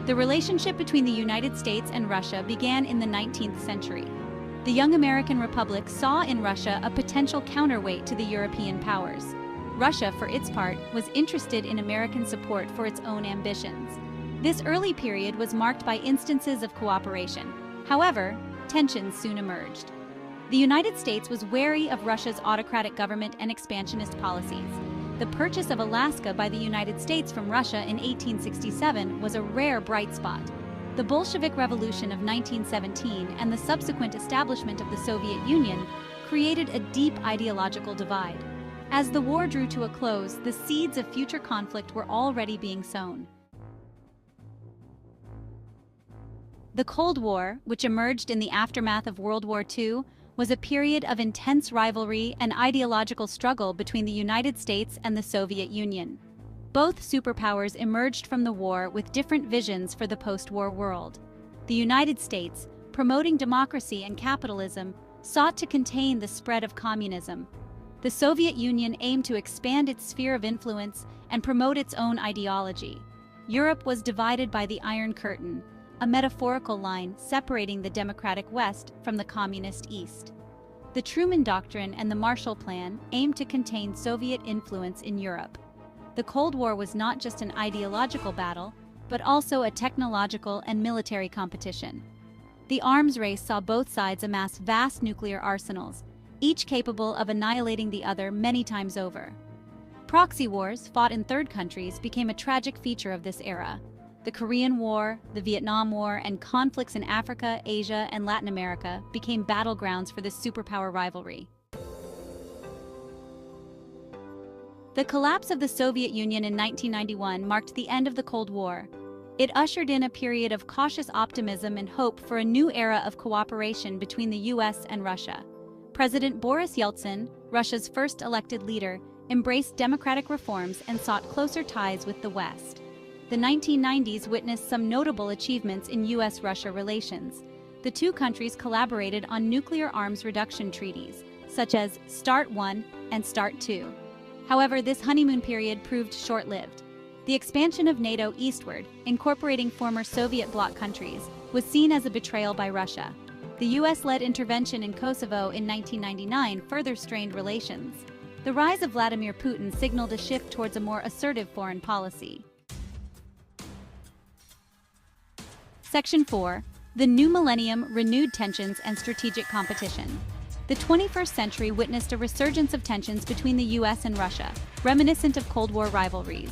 The relationship between the United States and Russia began in the 19th century. The young American republic saw in Russia a potential counterweight to the European powers. Russia, for its part, was interested in American support for its own ambitions. This early period was marked by instances of cooperation. However, tensions soon emerged. The United States was wary of Russia's autocratic government and expansionist policies. The purchase of Alaska by the United States from Russia in 1867 was a rare bright spot. The Bolshevik Revolution of 1917 and the subsequent establishment of the Soviet Union created a deep ideological divide. As the war drew to a close, the seeds of future conflict were already being sown. The Cold War, which emerged in the aftermath of World War II, was a period of intense rivalry and ideological struggle between the United States and the Soviet Union. Both superpowers emerged from the war with different visions for the post-war world. The United States, promoting democracy and capitalism, sought to contain the spread of communism. The Soviet Union aimed to expand its sphere of influence and promote its own ideology. Europe was divided by the Iron Curtain, a metaphorical line separating the democratic West from the communist East. The Truman Doctrine and the Marshall Plan aimed to contain Soviet influence in Europe. The Cold War was not just an ideological battle, but also a technological and military competition. The arms race saw both sides amass vast nuclear arsenals, each capable of annihilating the other many times over. Proxy wars, fought in third countries, became a tragic feature of this era. The Korean War, the Vietnam War, and conflicts in Africa, Asia, and Latin America became battlegrounds for this superpower rivalry. The collapse of the Soviet Union in 1991 marked the end of the Cold War. It ushered in a period of cautious optimism and hope for a new era of cooperation between the US and Russia. President Boris Yeltsin, Russia's first elected leader, embraced democratic reforms and sought closer ties with the West. The 1990s witnessed some notable achievements in US-Russia relations. The two countries collaborated on nuclear arms reduction treaties, such as START I and START II. However, this honeymoon period proved short-lived. The expansion of NATO eastward, incorporating former Soviet bloc countries, was seen as a betrayal by Russia. The US-led intervention in Kosovo in 1999 further strained relations. The rise of Vladimir Putin signaled a shift towards a more assertive foreign policy. Section 4. The New Millennium, Renewed Tensions and Strategic Competition. The 21st century witnessed a resurgence of tensions between the US and Russia, reminiscent of Cold War rivalries.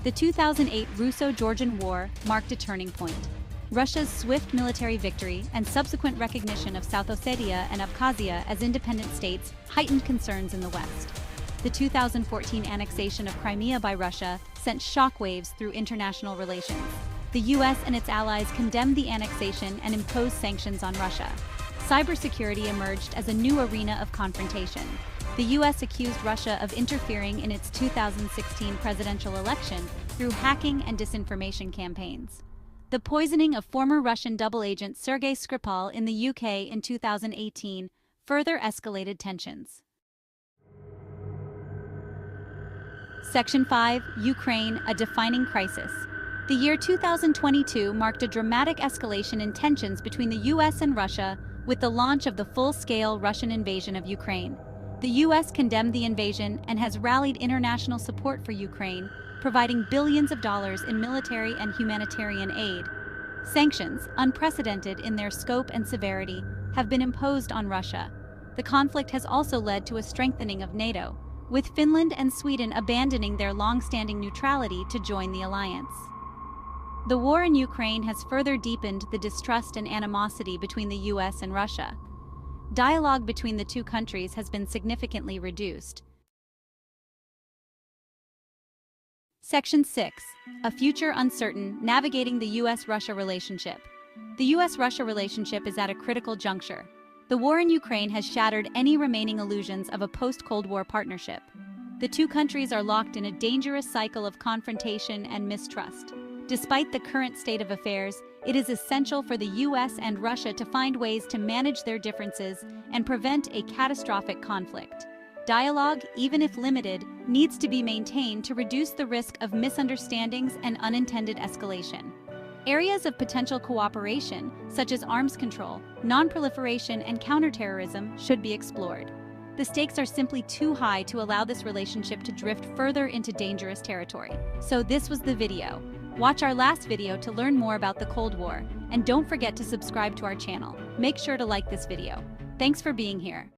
The 2008 Russo-Georgian War marked a turning point. Russia's swift military victory and subsequent recognition of South Ossetia and Abkhazia as independent states heightened concerns in the West. The 2014 annexation of Crimea by Russia sent shockwaves through international relations. The US and its allies condemned the annexation and imposed sanctions on Russia. Cybersecurity emerged as a new arena of confrontation. The US accused Russia of interfering in its 2016 presidential election through hacking and disinformation campaigns. The poisoning of former Russian double agent Sergei Skripal in the UK in 2018 further escalated tensions. Section 5. Ukraine, a defining crisis. The year 2022 marked a dramatic escalation in tensions between the US and Russia with the launch of the full-scale Russian invasion of Ukraine. The US condemned the invasion and has rallied international support for Ukraine, providing billions of dollars in military and humanitarian aid. Sanctions, unprecedented in their scope and severity, have been imposed on Russia. The conflict has also led to a strengthening of NATO, with Finland and Sweden abandoning their long-standing neutrality to join the alliance. The war in Ukraine has further deepened the distrust and animosity between the US and Russia. Dialogue between the two countries has been significantly reduced. Section 6. A future uncertain, navigating the US-Russia relationship. The US-Russia relationship is at a critical juncture. The war in Ukraine has shattered any remaining illusions of a post-Cold War partnership. The two countries are locked in a dangerous cycle of confrontation and mistrust. Despite the current state of affairs, it is essential for the US and Russia to find ways to manage their differences and prevent a catastrophic conflict. Dialogue, even if limited, needs to be maintained to reduce the risk of misunderstandings and unintended escalation. Areas of potential cooperation, such as arms control, non-proliferation, and counterterrorism, should be explored. The stakes are simply too high to allow this relationship to drift further into dangerous territory. So this was the video. Watch our last video to learn more about the Cold War, and don't forget to subscribe to our channel. Make sure to like this video. Thanks for being here.